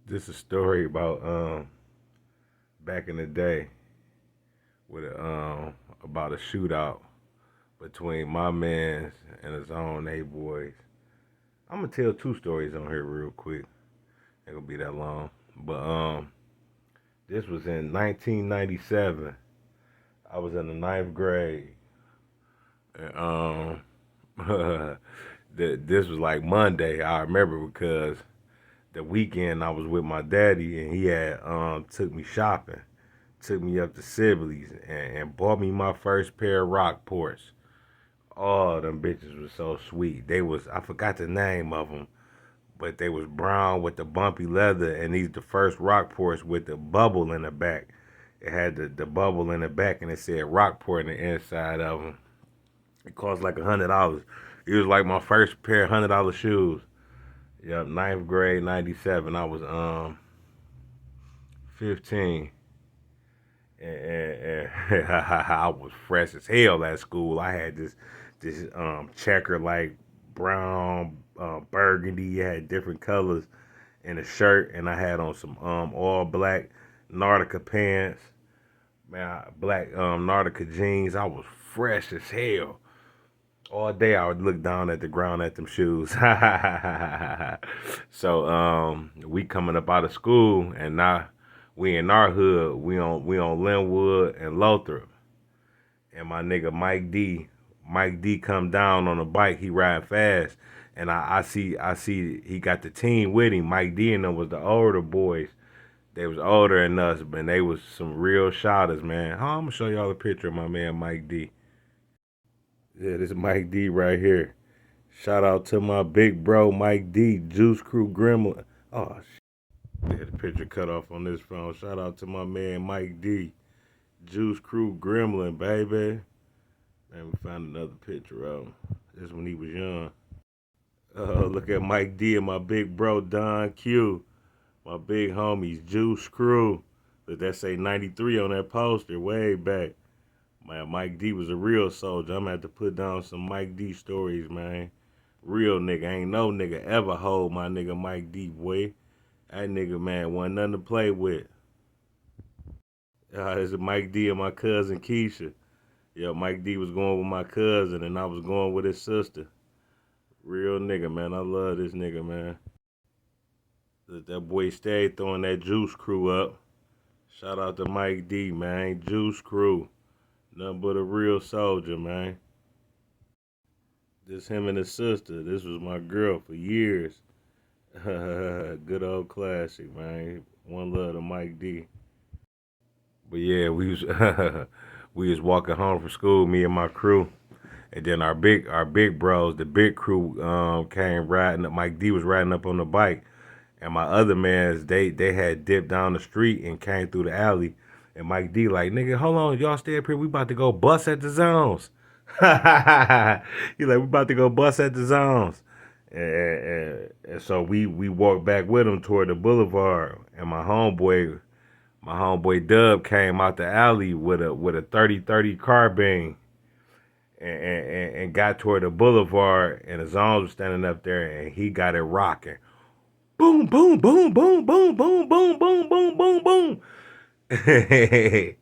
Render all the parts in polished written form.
This is a story about back in the day with about a shootout between my mans and his own A boys. I'm gonna tell two stories on here real quick. Ain't gonna be that long. But this was in 1997. I was in the ninth grade. And, this was like Monday. I remember because the weekend I was with my daddy and he had took me shopping, took me up to Sibley's and bought me my first pair of Rockports. Oh, them bitches was so sweet. They was I forgot the name of them, but they was brown with the bumpy leather, and these the first Rockports with the bubble in the back. It had the bubble in the back, and it said Rockport in the inside of them. It cost like $100. It was like my first pair of $100 shoes. Yep, ninth grade, '97. I was 15, and I was fresh as hell at school. I had this checker like brown, burgundy. It had different colors in a shirt, and I had on some all black Nautica pants, man, black Nautica jeans. I was fresh as hell. All day I would look down at the ground at them shoes. So we coming up out of school, and now we in our hood. We on Linwood and Lothrop, and my nigga Mike D come down on a bike. He ride fast, and I see he got the team with him. Mike D and them was the older boys. They was older than us, but they was some real shotters, man. Oh, I'm gonna show y'all a picture of my man Mike D. Yeah, this is Mike D right here. Shout out to my big bro Mike D, Juice Crew Gremlin. Oh shit, the picture cut off on this phone. Shout out to my man Mike D, Juice Crew Gremlin, baby. And we found another picture of him. This when he was young. Look at Mike D and my big bro Don Q, my big homies Juice Crew. Look, that say 93 on that poster way back. Man, Mike D was a real soldier. I'm gonna have to put down some Mike D stories, man. Real nigga. Ain't no nigga ever hold my nigga Mike D, boy. That nigga, man, wasn't nothing to play with. This is Mike D and my cousin Keisha. Yeah, Mike D was going with my cousin and I was going with his sister. Real nigga, man. I love this nigga, man. That boy stayed throwing that Juice Crew up. Shout out to Mike D, man. Juice Crew. Nothing but a real soldier, man. This him and his sister. This was my girl for years. Good old classic, man. One love to Mike D. But yeah, we was we was walking home from school, me and my crew, and then our big bros, the big crew, came riding up. Mike D was riding up on the bike, and my other mans they had dipped down the street and came through the alley. And Mike D like, nigga, hold on, y'all stay up here. We about to go bust at the zones. He like, we about to go bust at the zones. And so we walked back with him toward the boulevard. And my homeboy Dub came out the alley with a 30-30 carbine and got toward the boulevard. And the zones was standing up there, and he got it rocking. Boom, boom, boom, boom, boom, boom, boom, boom, boom, boom, boom. And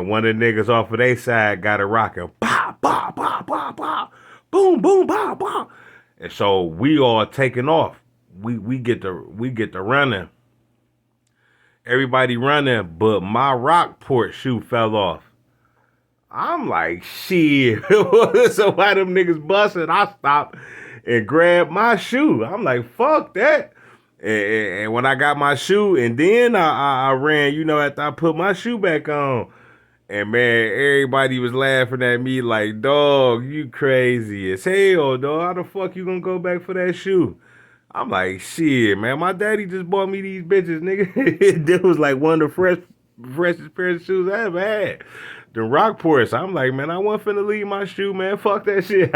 one of the niggas off of their side got it rocking. Pop, pop, pop, pop, pop. Boom, boom, pop, pop. And so we all taking off. We get to running. Everybody running, but my Rockport shoe fell off. I'm like, shit. So why them niggas busting? I stopped and grabbed my shoe. I'm like, fuck that. And when I got my shoe, and then I ran, after I put my shoe back on. And man, everybody was laughing at me like, dog, you crazy as hell, dog. How the fuck you gonna go back for that shoe? I'm like, shit, man. My daddy just bought me these bitches, nigga. This was like one of the freshest pair of shoes I ever had. The Rockports. I'm like, man, I wasn't finna leave my shoe, man. Fuck that shit.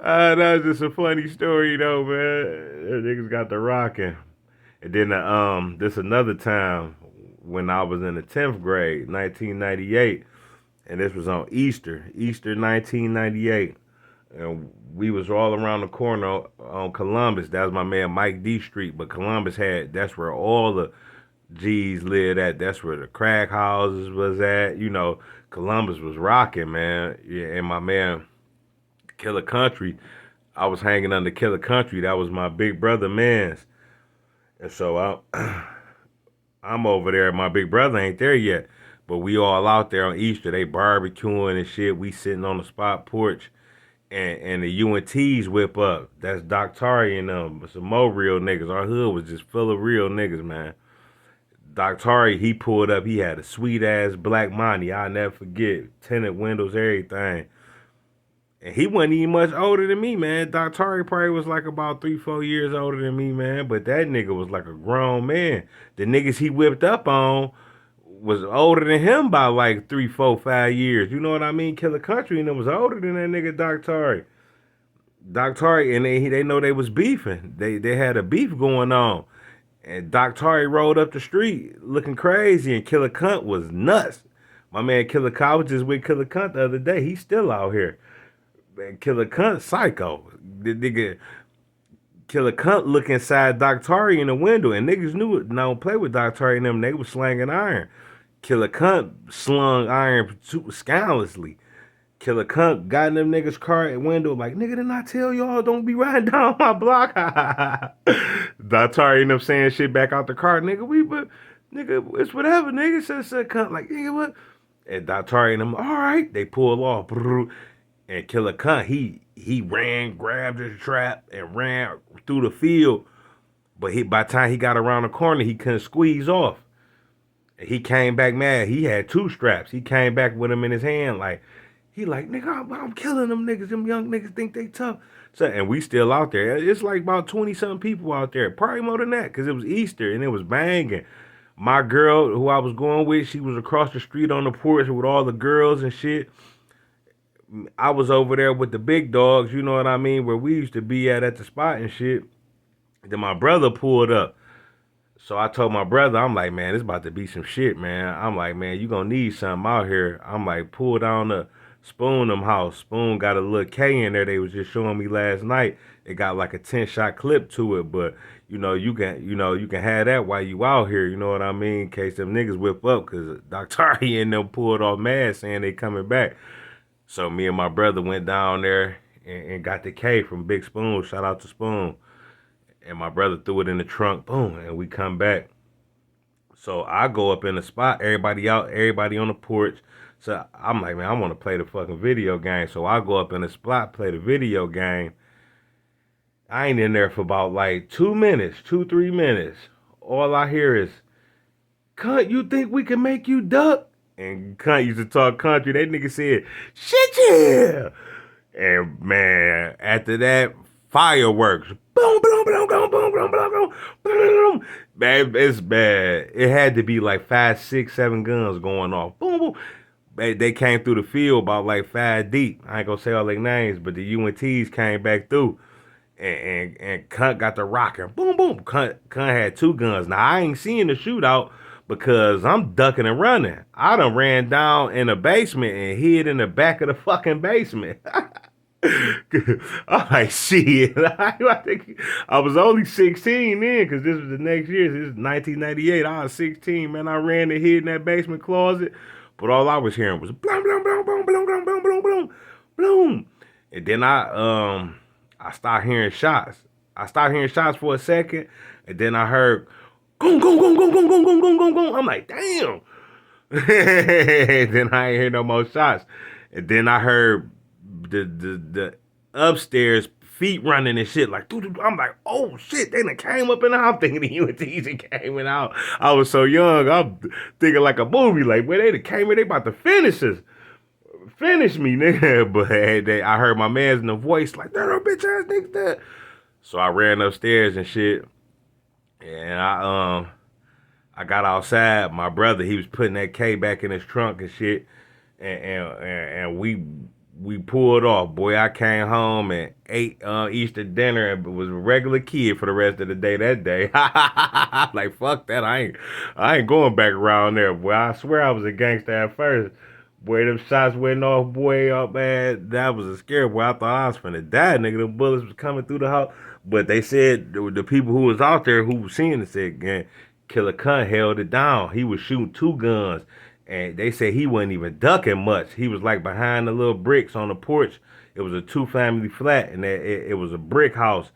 That was just a funny story, though, man. Them niggas got the rocking. And then, this another time when I was in the 10th grade, 1998, and this was on Easter 1998. and we was all around the corner on Columbus. That was my man Mike D Street, but Columbus had that's where all the G's lived at. That's where the crack houses was at. You know, Columbus was rocking, man. Yeah, and my man Killer Country, I was hanging under Killer Country. That was my big brother man's. And so I'm over there. My big brother ain't there yet, but we all out there on Easter. They barbecuing and shit. We sitting on the spot porch, and the UNTs whip up. That's Doc Tari and them. Some more real niggas. Our hood was just full of real niggas, man. Doc Tari, he pulled up. He had a sweet ass black Monty. I'll never forget. Tinted windows, everything. And he wasn't even much older than me, man. Doc Tari probably was like about 3, 4 years older than me, man. But that nigga was like a grown man. The niggas he whipped up on was older than him by like 3, 4, 5 years. You know what I mean? Killer Country and it was older than that nigga Doc Tari. Doc Tari and they know they was beefing. They had a beef going on. And Doc Tari rode up the street looking crazy and Killer Cunt was nuts. My man Killer Cunt, I was just with Killer Cunt the other day. He's still out here. Man, Killer Cunt psycho. The nigga Killer Cunt look inside Doc Tari in the window and niggas knew it. Now play with Doc Tari and them, they was slanging iron. Killer Cunt slung iron scandalously. Killer Cunt got in them niggas' car at window like, nigga, didn't I tell y'all don't be riding down my block? Datari ended up saying shit back out the car, but nigga, it's whatever, nigga. Said Cunt like, nigga, what? And Datari and them, all right, they pull off. And Killer Cunt, he ran, grabbed his trap, and ran through the field. But by the time he got around the corner, he couldn't squeeze off. He came back mad. He had 2 straps. He came back with them in his hand like, he like, nigga, I'm killing them niggas. Them young niggas think they tough. So, and we still out there. It's like about 20-something people out there. Probably more than that because it was Easter and it was banging. My girl who I was going with, she was across the street on the porch with all the girls and shit. I was over there with the big dogs, you know what I mean, where we used to be at the spot and shit. Then my brother pulled up. So I told my brother, I'm like, man, it's about to be some shit, man. I'm like, man, you gonna need something out here. I'm like, pull down the Spoon them house. Spoon got a little K in there they was just showing me last night. It got like a 10 shot clip to it, but you can have that while you out here, you know what I mean? In case them niggas whip up, cause Dr. and them pulled off mad saying they coming back. So me and my brother went down there and got the K from Big Spoon. Shout out to Spoon. And my brother threw it in the trunk, boom, and we come back. So I go up in the spot, everybody out, everybody on the porch. So I'm like, man, I want to play the fucking video game. So I go up in the spot, play the video game. I ain't in there for about like 2 minutes, 3 minutes. All I hear is, Cunt, you think we can make you duck? And Cunt used to talk country. That nigga said, shit yeah. And man, after that, fireworks. Boom, boom, boom, boom, boom, boom, boom, boom, boom. Man, it's bad. It had to be like 5, 6, 7 guns going off. Boom, boom. They came through the field about like 5 deep. I ain't gonna say all their names, but the UNTs came back through. And Cunt got the rocker. Boom, boom. Cunt had 2 guns. Now, I ain't seeing the shootout because I'm ducking and running. I done ran down in the basement and hid in the back of the fucking basement. I'm like, shit. I think I was only 16 then because this was the next year. This is 1998. I was 16, man. I ran and hid in that basement closet. But all I was hearing was bloom, bloom, bloom, bloom, bloom, bloom, bloom, bloom, bloom, bloom. And then I started hearing shots. I started hearing shots for a second, and then I heard goom, goom, goom, goom, goom, goom, goom, goom, goom, goom. I'm like, damn. Then I ain't hear no more shots. And then I heard the upstairs feet running and shit. Like, dude, I'm like, oh shit, they done came up in the house. I'm thinking the UNTs came in out. I was so young. I'm thinking like a movie. Like, where they done came in, they about to finish us. Finish me, nigga. But I heard my man's in the voice, like, that bitch ass nigga that. So I ran upstairs and shit. And I got outside. My brother, he was putting that K back in his trunk and shit. And we pulled off. Boy, I came home and ate Easter dinner and was a regular kid for the rest of the day that day. Like, fuck that. I ain't going back around there. Boy, I swear I was a gangster at first. Boy, them shots went off, boy, up, man. That was a scary boy. I thought I was finna die, nigga. Them bullets was coming through the house. But they said the people who was out there who was seeing it said, "Man, Killer Cunt held it down. He was shooting two guns. And they said he wasn't even ducking much. He was like behind the little bricks on the porch. It was a two-family flat, and it was a brick house.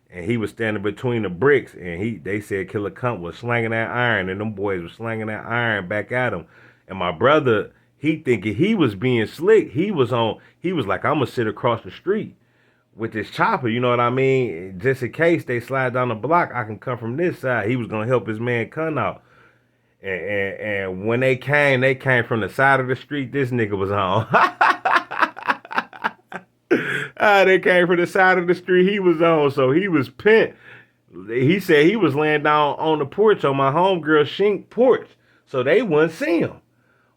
And he was standing between the bricks, and they said Killer Cunt was slanging that iron, and them boys was slanging that iron back at him. And my brother, he thinking he was being slick. He was like, I'm gonna sit across the street with this chopper, you know what I mean? Just in case they slide down the block, I can come from this side. He was gonna help his man Cunt out. And when they came from the side of the street this nigga was on. They came from the side of the street he was on, so he was pent. He said he was laying down on the porch on my homegirl Shink porch, so they wouldn't see him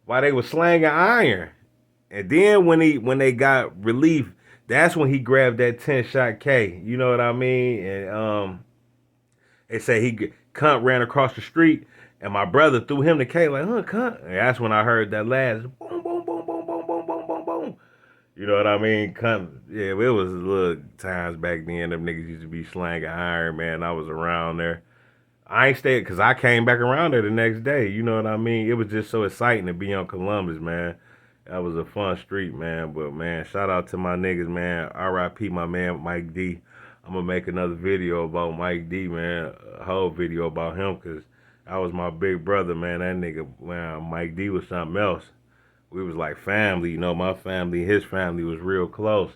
while they was slanging iron. And then when they got relief, that's when he grabbed that 10-shot K. You know what I mean? And they say Cunt ran across the street, and my brother threw him the K like, huh, Cunt. And that's when I heard that last boom, boom, boom, boom, boom, boom, boom, boom, boom. You know what I mean? Cunt. Yeah, it was little times back then. Them niggas used to be slanging iron, man. I was around there. I ain't stayed because I came back around there the next day. You know what I mean? It was just so exciting to be on Columbus, man. That was a fun street, man. But man, shout out to my niggas, man. R.I.P. my man Mike D. I'm gonna make another video about Mike D, man. A whole video about him, cause that was my big brother, man. That nigga, man, Mike D was something else. We was like family, you know. My family, his family was real close.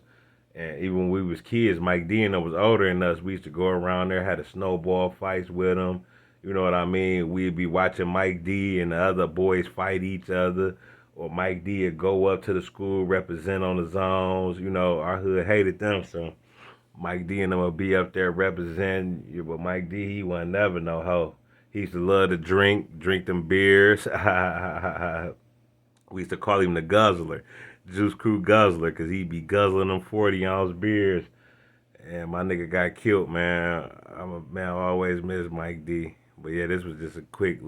And even when we was kids, Mike D and them was older than us. We used to go around there, had a snowball fights with him. You know what I mean? We'd be watching Mike D and the other boys fight each other. Or Mike D would go up to the school, represent on the zones. You know, our hood hated them, so Mike D and them would be up there representing. Yeah, but Mike D, he wasn't never no hoe. He used to love to drink them beers. We used to call him the guzzler, Juice Crew Guzzler, because he'd be guzzling them 40-ounce beers. And my nigga got killed, man. I always miss Mike D. But yeah, this was just a quick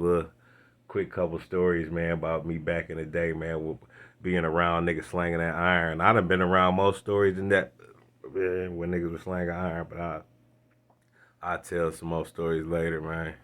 couple stories, man, about me back in the day, man, with being around niggas slanging that iron. I done been around most stories than that, man, when niggas was slanging iron, but I'll tell some more stories later, man.